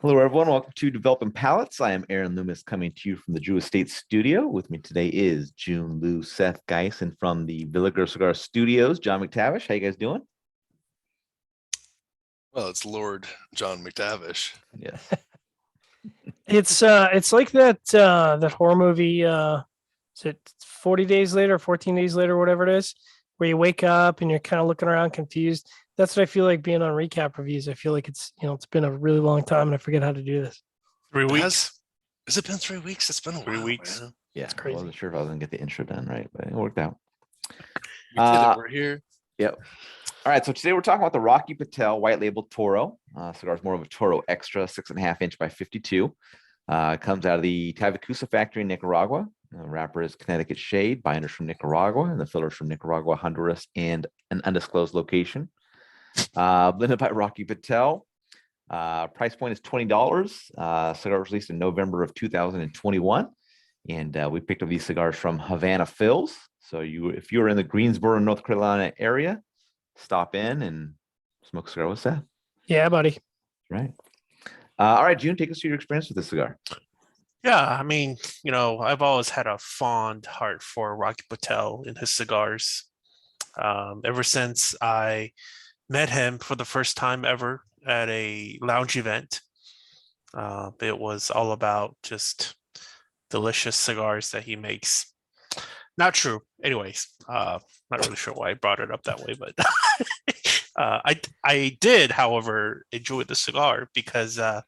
Hello, everyone. Welcome to Developing Palates. I am Aaron Loomis coming to you from the Drew Estate Studio. With me today is Jiunn, Lou, Seth, Geis, and from the Villiger Cigar Studios, John McTavish. How you guys doing? Well, it's Lord John McTavish. Yes. It's like that horror movie. Is it 40 days later, 14 days later, whatever it is, where you wake up and you're kind of looking around confused. That's what I feel like being on recap reviews. I feel like it's been a really long time and I forget how to do this. 3 weeks. Has it been 3 weeks? It's been a 3 weeks. while, man. Yeah, It's crazy. I wasn't sure if I was going to get the intro done right, but it worked out. We did it. We're here. Yep. All right, so today we're talking about the Rocky Patel White Label Toro. Cigar is more of a Toro Extra, 6.5 inch by 52. It comes out of the Tavacusa factory in Nicaragua. The wrapper is Connecticut Shade, binders from Nicaragua, and the fillers from Nicaragua, Honduras, and an undisclosed location. Blended by Rocky Patel. Price point is $20. Cigar was released in November of 2021. And we picked up these cigars from Havana Fills. So if you're in the Greensboro, North Carolina area, stop in and smoke a cigar with Seth. Yeah, buddy. Right. All right, Jiunn, take us through your experience with this cigar. Yeah, I mean, I've always had a fond heart for Rocky Patel and his cigars. Ever since I met him for the first time ever at a lounge event. It was all about just delicious cigars that he makes. Not true. Anyways, not really sure why I brought it up that way, but I did, however, enjoy the cigar because I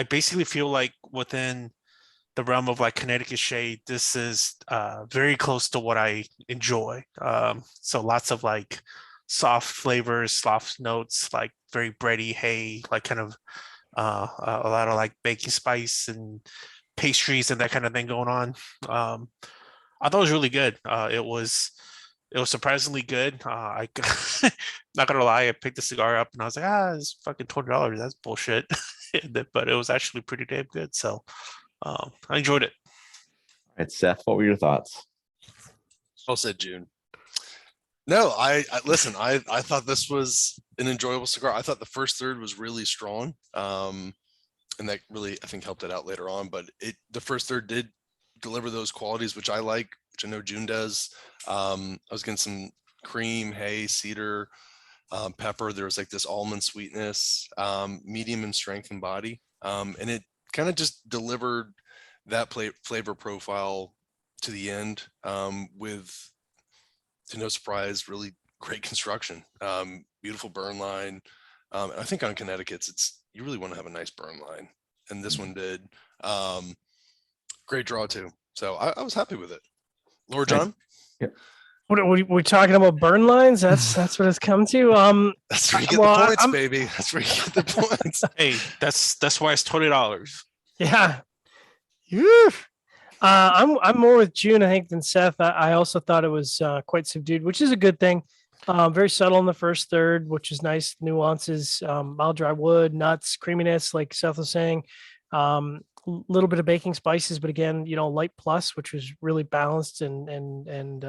basically feel like within the realm of like Connecticut Shade, this is very close to what I enjoy. So lots of like soft flavors, soft notes, like very bready hay, like kind of a lot of like baking spice and pastries and that kind of thing going on. I thought it was really good. It was surprisingly good. I not gonna lie, I picked the cigar up and I was like, it's fucking $20. That's bullshit. But it was actually pretty damn good. So I enjoyed it. All right, Seth, what were your thoughts? Well said, June. No, I listen. I thought this was an enjoyable cigar. I thought the first third was really strong, and that really I think helped it out later on. But the first third did deliver those qualities, which I like, which I know June does. I was getting some cream, hay, cedar, pepper. There was like this almond sweetness, medium in strength and body, and it kind of just delivered that flavor profile to the end with, to no surprise, really great construction, beautiful burn line. I think on Connecticut's, you really want to have a nice burn line, and this one did. Great draw too. So I was happy with it. Lord John? Yeah. What are we talking about? Burn lines? That's what it's come to. That's where you get the points, baby. That's where you get the points. Hey, that's why it's $20. Yeah. I'm more with June, I think, than Seth. I also thought it was quite subdued, which is a good thing. Very subtle in the first third, which is nice. Nuances, mild dry wood, nuts, creaminess, like Seth was saying. Little bit of baking spices, but again, light plus, which was really balanced and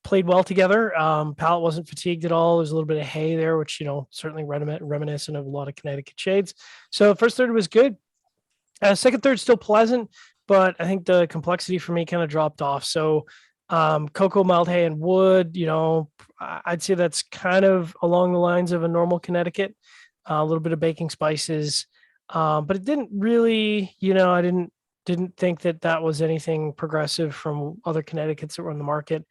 played well together. Palate wasn't fatigued at all. There's a little bit of hay there, which certainly reminiscent of a lot of Connecticut shades. So first third was good. Second third still pleasant, but I think the complexity for me kind of dropped off. So cocoa, mild hay, and wood. I'd say that's kind of along the lines of a normal Connecticut. A little bit of baking spices. But it didn't really, I didn't think that was anything progressive from other Connecticut's that were on the market.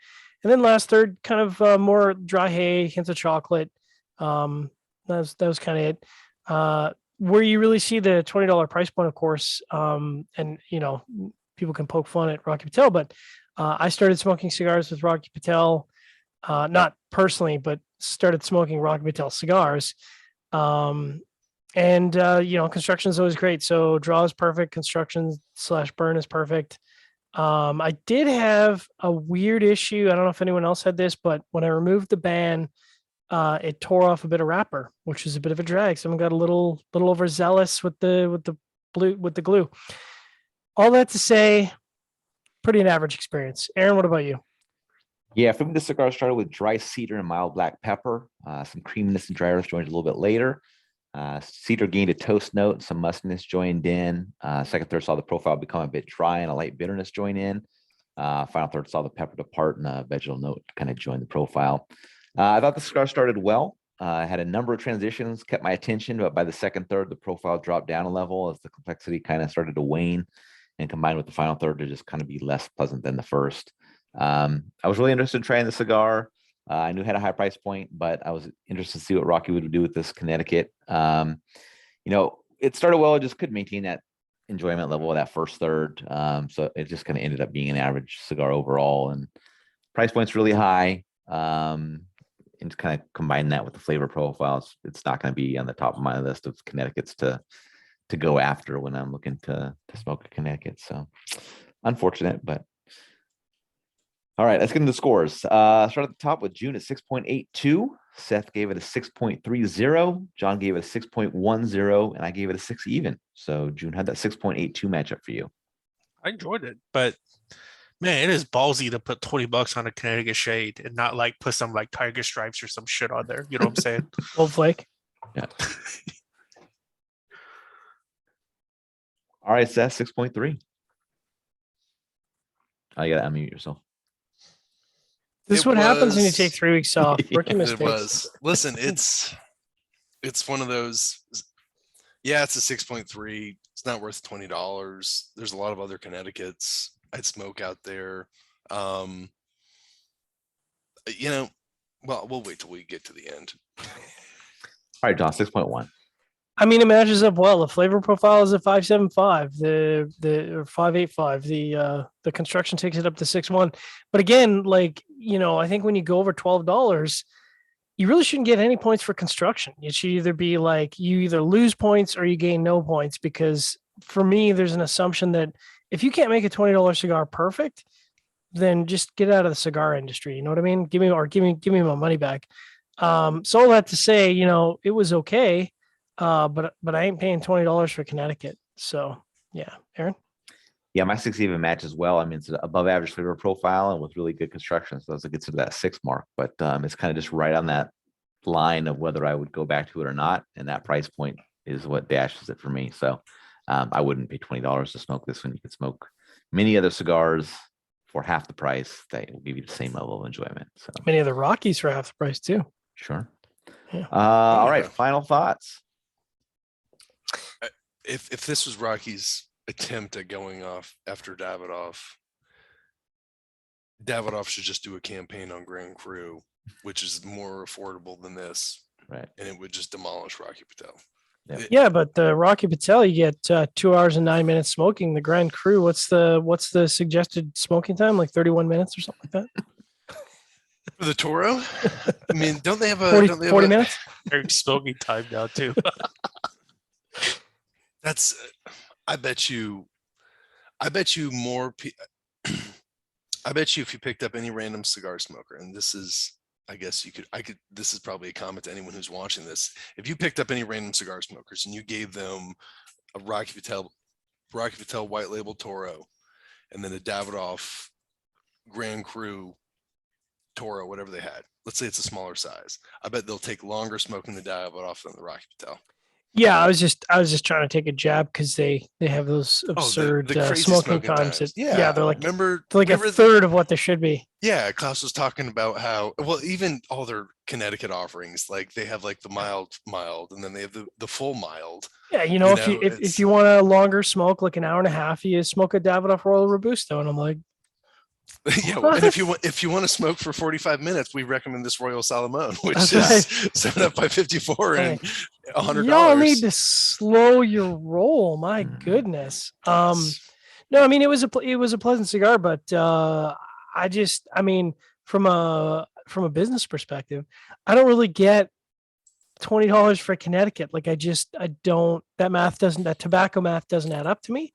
And then last third, kind of more dry hay, hints of chocolate. That was kind of it. Where you really see the $20 price point, of course, and people can poke fun at Rocky Patel, but I started smoking cigars with Rocky Patel, not personally, but started smoking Rocky Patel cigars. And construction is always great. So draw is perfect. Construction / burn is perfect. I did have a weird issue. I don't know if anyone else had this, but when I removed the band, it tore off a bit of wrapper, which is a bit of a drag. Someone got a little overzealous with the glue. All that to say, pretty an average experience. Aaron, what about you? Yeah, for me, the cigar started with dry cedar and mild black pepper. Some creaminess and dry earth joined a little bit later. Cedar gained a toast note, some mustiness joined in. Second third saw the profile become a bit dry and a light bitterness join in. Final third saw the pepper depart and a vegetal note kind of join the profile. I thought the cigar started well. Had a number of transitions, kept my attention, but by the second third, the profile dropped down a level as the complexity kind of started to wane, and combined with the final third to just kind of be less pleasant than the first. I was really interested in trying the cigar. I knew it had a high price point, but I was interested to see what Rocky would do with this Connecticut. It started well, it just couldn't maintain that enjoyment level of that first third. So it just kind of ended up being an average cigar overall, and price point's really high. And to kind of combine that with the flavor profiles, it's not going to be on the top of my list of Connecticut's to go after when I'm looking to smoke a Connecticut. So unfortunate, but all right, let's get into the scores. Start at the top with Jiunn at 6.82. Seth gave it a 6.30. John gave it a 6.10, and I gave it a 6 even. So Jiunn had that 6.82 matchup for you. I enjoyed it, but man, it is ballsy to put $20 on a Connecticut shade and not like put some like tiger stripes or some shit on there. You know what I'm saying? Gold flake. Yeah. All right, Seth, 6.3. Oh, you gotta unmute yourself. This is It what happens when you was- take 3 weeks off. Rookie It mistakes. was. Listen, it's one of those. Yeah, it's a 6.3. It's not worth $20. There's a lot of other Connecticut's I'd smoke out there. Well, we'll wait till we get to the end. All right, John, 6.1. I mean, it matches up well. The flavor profile is a 5.75. The 5.85. The construction takes it up to 6.1. But again, I think when you go over $12, you really shouldn't get any points for construction. It should either be like you either lose points or you gain no points, because for me, there's an assumption that if you can't make a $20 cigar perfect, then just get out of the cigar industry. You know what I mean? Give me my money back. So all that to say, it was okay. But I ain't paying $20 for Connecticut. So yeah, Aaron. Yeah, my 6 even matches well. I mean, it's an above average flavor profile and with really good construction. So it gets to that 6 mark, but it's kind of just right on that line of whether I would go back to it or not. And that price point is what dashes it for me. So I wouldn't pay $20 to smoke this when you could smoke many other cigars for half the price that will give you the same level of enjoyment. So Many of the Rockies for half the price too. sure. Yeah. All right, yeah. final thoughts. If this was Rocky's attempt at going off after Davidoff should just do a campaign on Grand Cru, which is more affordable than this, Right. and it would just demolish Rocky Patel. Yep. Yeah, but the Rocky Patel, you get 2 hours and 9 minutes smoking. The Grand Cru, what's the suggested smoking time? Like 31 minutes or something like that? For the Toro, I mean, don't they have a 40 minutes? They're smoking time now too. That's I bet you more I bet you if you picked up any random cigar smoker, and this is this is probably a comment to anyone who's watching this. If you picked up any random cigar smokers and you gave them a Rocky Patel white label Toro and then a Davidoff Grand Cru Toro, whatever they had, let's say it's a smaller size, I bet they'll take longer smoking the Davidoff than the Rocky Patel. Yeah, I was just trying to take a jab because they have those absurd the crazy smoking times. That, Yeah, they're like remember a third of what they should be. Yeah, Klaus was talking about how, well, even all their Connecticut offerings, like they have like the mild, and then they have the full mild. Yeah, if you want a longer smoke, like an hour and a half, you smoke a Davidoff Royal Robusto, and I'm like, Yeah, and if you want to smoke for 45 minutes, we recommend this Royal Salomon, which That's is 7 up by 54 and $100. y'all need to slow your roll. My goodness. Yes. No, I mean it was a pleasant cigar, but from a business perspective, I don't really get $20 for Connecticut. Like I don't, that tobacco math doesn't add up to me.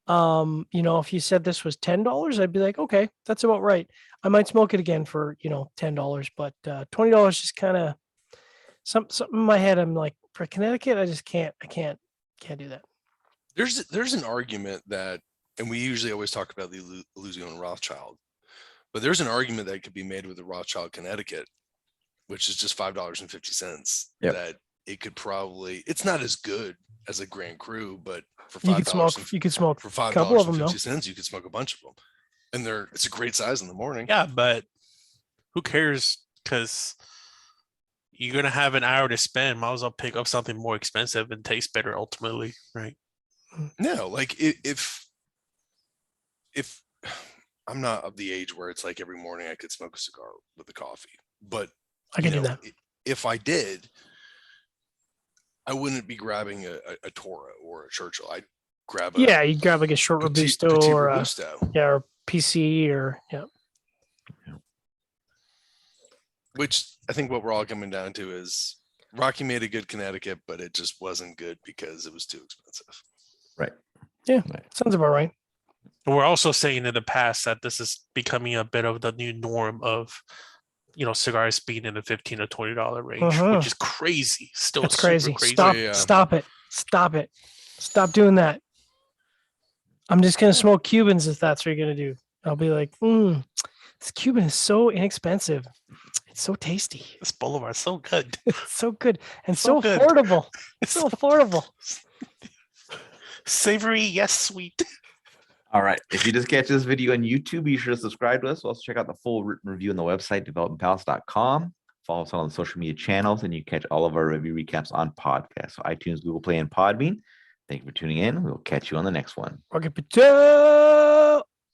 If you said this was $10, I'd be like, okay, that's about right. I might smoke it again for, $10, but $20 is kind of something in my head. I'm like, for Connecticut, I can't do that. There's an argument that, and we usually always talk about the Louisiana Rothschild, but there's an argument that could be made with the Rothschild Connecticut, which is just $5.50. Yep. That it could probably, it's not as good as a Grand Cru, but for You could smoke. $5, You could smoke for a couple of them though. $5.50, you could smoke a bunch of them. And it's a great size in the morning. Yeah, but who cares? Because you're gonna have an hour to spend. Might as well pick up something more expensive and taste better ultimately, right? No, like if I'm not of the age where it's like every morning I could smoke a cigar with a coffee, but I can you do know, that. if I did, I wouldn't be grabbing a Toro or a Churchill. I'd grab a Yeah, you grab like a short Petit robusto or a, Robusto, or PC or which I think what we're all coming down to is Rocky made a good Connecticut, but it just wasn't good because it was too expensive. Right. sounds about right. We're also saying in the past that this is becoming a bit of the new norm of, cigars being in the $15 to $20 range, which is crazy. Still That's super crazy. crazy. Stop! Yeah. Stop it! Stop it! Stop doing that. I'm just gonna smoke Cubans if that's what you're gonna do. I'll be like, this Cuban is so inexpensive. It's so tasty. This Boulevard's so good. It's so good and So so good. affordable. It's So affordable. savory, yes, sweet. All right. If you just catch this video on YouTube, be sure to subscribe to us. Also check out the full written review on the website, developmentpalace.com. Follow us on the social media channels, and you catch all of our review recaps on podcasts. So iTunes, Google Play, and Podbean. Thank you for tuning in. We'll catch you on the next one. Rocket Patel.